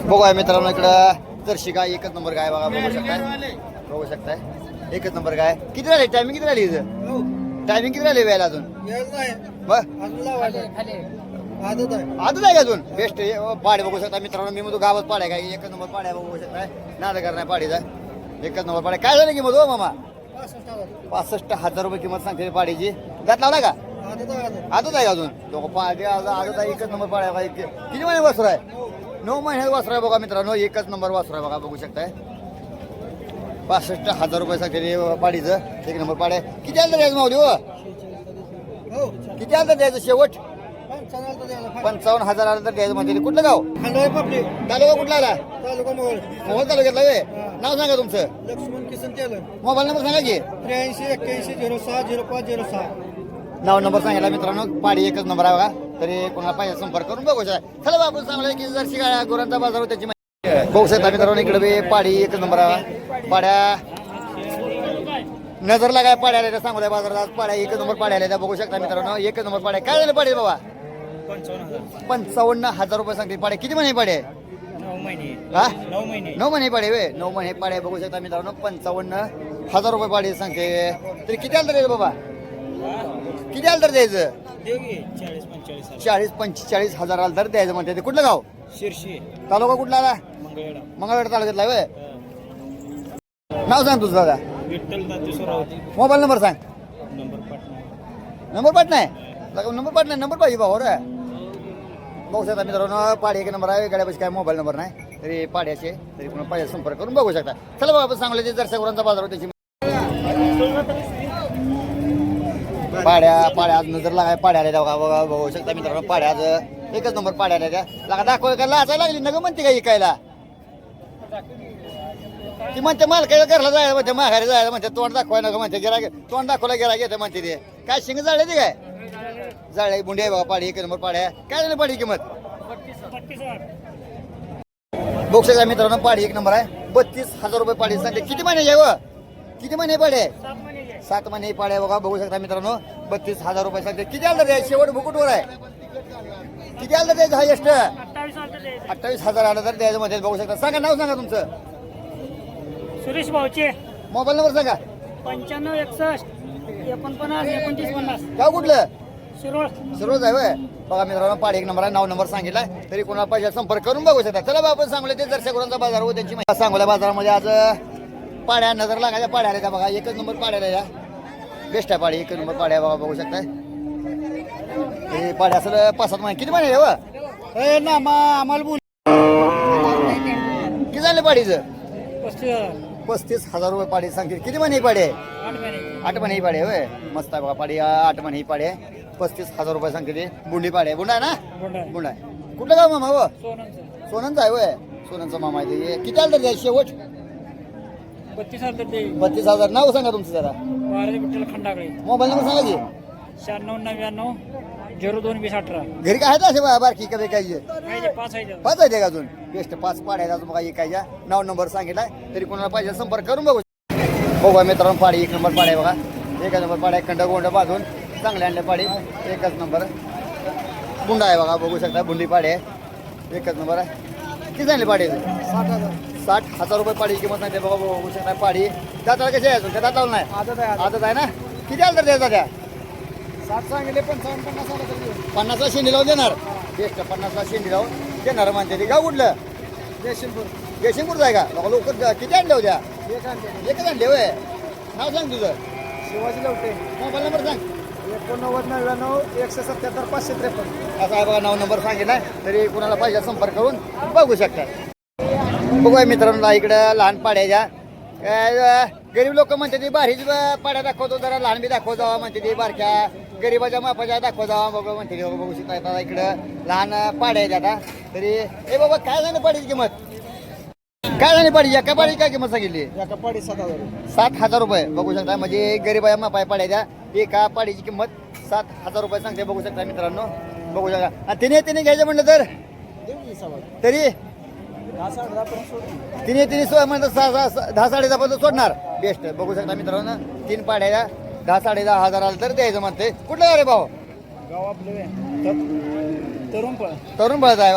बघूया मित्रांनो इकडं जर्सी गाय एकच नंबर गाय बघा बघू शकताय एकच नंबर गाय. किती राहिले टायमिंग किती राहिली इथं टायमिंग किती राहिले वेळेला अजून आजच आहे का अजून बेस्ट पाडे बघू शकता मित्रांनो. मी मग गावात पाड्या काय एकच नंबर पाड्या बघू शकताय नाद करणार पाडीचा एकच नंबर पाड्या. काय झालं किंमत हो मामा 65,000 रुपये किंमत सांगते पाडीची. दात लावला का आजच आहे अजून तो पाडे आजच आहे एकच नंबर पाड्या. किती महिने वासरू आहे 9 महिन्यात वासरू आहे बघा मित्रांनो. एकच नंबर वासरू आहे बघा बघू शकताय 65,000 रुपये सांगते पाडीचं एक नंबर पाड्या. किती आलं द्यायचं माऊली हो किती आलं द्यायचं शेवट 55,000 आलं तर द्यायचं म्हणते. कुठलं गाव तालुका कुठला आला मोहोळ तालुक्यातला वे. नाव सांगा तुमचं लक्ष्मण किसन टेलर. मोबाईल नंबर सांगा की 8381060605. नाव नंबर सांगितला मित्रांनो. पाडी एकच नंबर आहे बघा. तरी कोणाला पाहिजे संपर्क करून बघू शकता. चला बाबू सांगलं की जर्सी गाड्या गुरांचा बाजार त्याची माहिती बघू शकता मित्रांनो. इकडे बी पाडी एकच नंबर आहे. पाड्या नजरला काय पाड्या आल्या सांगू द्या बाजारात पाड्या एकच नंबर पाड्या आल्या बघू शकता मित्रांनो. एकच नंबर पाड्या. काय झालं पाडे बाबा 55,000 रुपये सांगते पाड्या. किती महिने पाडे 9 महिने पाडे वे 9 महिने पाडे बघू शकता मित्रांनो. 55,000 रुपये पाडे सांगते. तरी किती आलं द्यायचं बाबा किती आलं तर द्यायचं 40-45,000 आलं तर द्यायचं म्हणते. कुठलं गाव शिर्शी तालुका कुठला आला मंगळवेढा तालुक्यातला वे. नाव सांग तुझं दादा विठ्ठल नातेश्वरावती. मोबाईल नंबर सांग. नंबर पाठ नाही नंबर पाहिजे भाऊ रे. बघू शकता मित्रांनो पाडी एक नंबर आहे. गाड्यापाशी काय मोबाईल नंबर नाही तरी पाड्याचे तरी कोणा पाहिजे संपर्क करून बघू शकता. चला बाबा आपण सांगले जरसा गुरांचा बाजार त्याची पाड्या आज नजर लागाय पाड्या आल्या बघा बघू शकता मित्रांनो. पाड्या आज एकच नंबर पाड्या आल्या त्या दाखव का लाचायला लागली नका म्हणते का इकायला. ती म्हणते मालकाच्या घरला जायला म्हणते माघारी जायला म्हणते तोंड दाखवाय नका म्हणते गिरा तोंड दाखवला गिरा घेते म्हणते ते. काय शिंग जाळे ते काय जाळे बुंडी आहे बघा पाडी एक नंबर पाड्या. काय झालं पाडी किंमत बघू शकता मित्रांनो. पाडी एक नंबर आहे 32,000 रुपये पाडी सांगते. किती महिने यावं किती महिने पाडे 7 महिने पाड्या बघा बघू शकता मित्रांनो. 32,000 रुपये सांगते. किती आलं द्यायचं शेवट भुकुटवर आहे किती आलं द्यायचं हायेस्ट 28,000 आलं तर द्यायचं मध्ये बघू शकता. सांगा नाव सांगा तुमचं सुरेश भाऊचे. मोबाईल नंबर सांगा 9561 49 2950. गाव कुठलं शिरोळ. सर्वच आहे होय बघा मित्रांनो. पाडी एक नंबर आहे. नाव नंबर सांगितलाय तरी कोणाला पाहिजे संपर्क करून बघू शकता. चला बा आपण सांगले ते जरशा गुरांचा बाजार हो त्यांची माहिती. सांगोल्या बाजारामध्ये आज पाड्या नजर लागायच्या पाड्या आल्या बघा. एकच नंबर पाड्या आल्या बेस्ट आहे पाडी. एकच नंबर पाड्या बघा बघू शकताय. हे पाड्या असं 5-7 महिने किती महिने हो ना आम्हाला बोल किती झाले पाडीचं 35,000 रुपये पाडी सांगतील. किती महिने पाडे 8 महिने पाडे होय मस्त आहे बघा पाडी 8 महिने पाडे 35,000 रुपये सांगते. बुंडी पाडे बुंडा आहे ना बुंडा आहे. कुठलं गाव मामा हो सोनंच आहे होय सोनंचा मामा आहे ते. किती आलं तर शेवट 32,000. नाव सांगा तुमचं जरा खंडाकडे. मोबाईल नंबर सांगा की 9699 022018. घरी काय आहे असे बारकी कधी काय 5 आहे 5 आहे का अजून बेस्ट 5 पाड्या अजून बघा एकाच्या नाव नंबर सांगितलाय तरी कोणाला पाहिजे संपर्क करून बघू बघा मित्रांनो. पाडी एक नंबर पाड्या बघा एकच नंबर पाड्या खंड गोंड बांधून चांगले आणले पाडी एकच नंबर. बुंडा आहे बघा बघू शकता बुंडी पाडी आहे एकच नंबर आहे. किती झाले पाडी 60,000 रुपये पाडी किंमत नाही बघा बघू शकता. पाडी दाताला कशी आहे अजून त्या दाताला नाही आदत आहे ना. किती आलं तर द्यायचा त्या 7 सांगितले 55-50 आलं तरी 50ला शेंडी लावून देणार बेस्ट 50ला शेंडी लावून देणार म्हणते ते. गाव कुठलं जयसिंगपूरचं आहे का लोक किती आणले होत्या एकच आणले होय. नाव सांग तुझं शिवाजी लवटे. मोबाईल नंबर सांग 8999 177 553. असा आहे बघा नाव नंबर सांगितलाय तरी कुणाला पाहिजे संपर्क करून बघू शकता. बघूया मित्रांनो इकडं लहान पाड्याच्या गरीब लोक म्हणते ती बारीच पाड्या दाखवतो जरा लहान बी दाखव जावा म्हणते ती बारक्या गरीबाच्या मापाच्या दाखव जावा बघ म्हणते बघू शकता. इकडं लहान पाड्या आहेत आता तरी ए बाबा काय झालं पाडीची किंमत काय झाली पाडी एका पाडीची काय किंमत सांगितली एका पाडी 7,000. 7,000 रुपये बघू शकता. म्हणजे गरीबाच्या मापाय पाड्याच्या एका पाडीची किंमत 7,000 रुपये सांगते बघू शकता मित्रांनो बघू शकता. आणि तिने घ्यायचं म्हणलं तर तरी 10-10 म्हणतात 10-10.5 पर्यंत सोडणार बेस्ट बघू शकता मित्रांनो. 3 पाड्या 10-10.5 आलं तर द्यायचं म्हणते. कुठलं अरे भाऊ गाव आपलं तरुण तरुण पळत आहे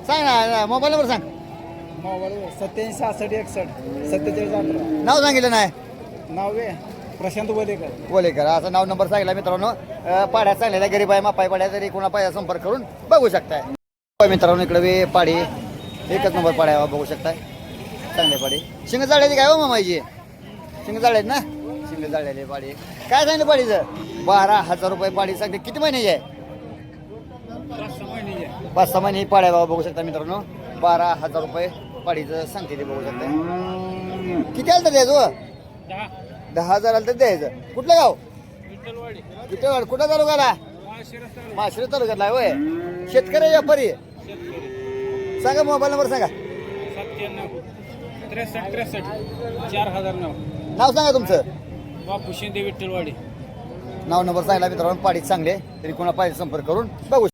सांग ना मोबाईल नंबर सांग मोबाईल 876661 नाव सांगितलं नाही नाव आहे प्रशांत वदेकर. बोलेकर असं नाव नंबर सांगितला मित्रांनो. पाड्या चांगल्या गरीब आहे मापाई पाड्या तरी कोणा पाहिजे संपर्क करून बघू शकताय. मित्रांनो इकडे बी पाडी एकच नंबर पाड्या बघू शकताय. चांगले पाडी शिंग जाळ्याची काय हो मामाची शिंग जाळ्यात ना शिंग जाळ्याची पाडी काय सांगितलं पाडीचं 12,000 रुपये पाडी सांगते. किती महिन्याची आहे 5-6 महिने ही पाड्या बाबा बघू शकता मित्रांनो. 12,000 रुपये पाडीचं सांगते ते बघू शकता. किती आलं तर द्यायचं 10,000 आलं तर द्यायचं. कुठलं गाव विठ्ठलवाडी कुठं तालुक्याला माशिरस तालुक्यातला आहे होय. शेतकरी व्यापारी सांगा मोबाईल नंबर सांगा 97 नाव सांगा तुमचं बापू शिंदे विठ्ठलवाडी. नाव नंबर सांगितला मित्रांनो. पाडी चांगले तरी कोणा पाहिजे संपर्क करून बघू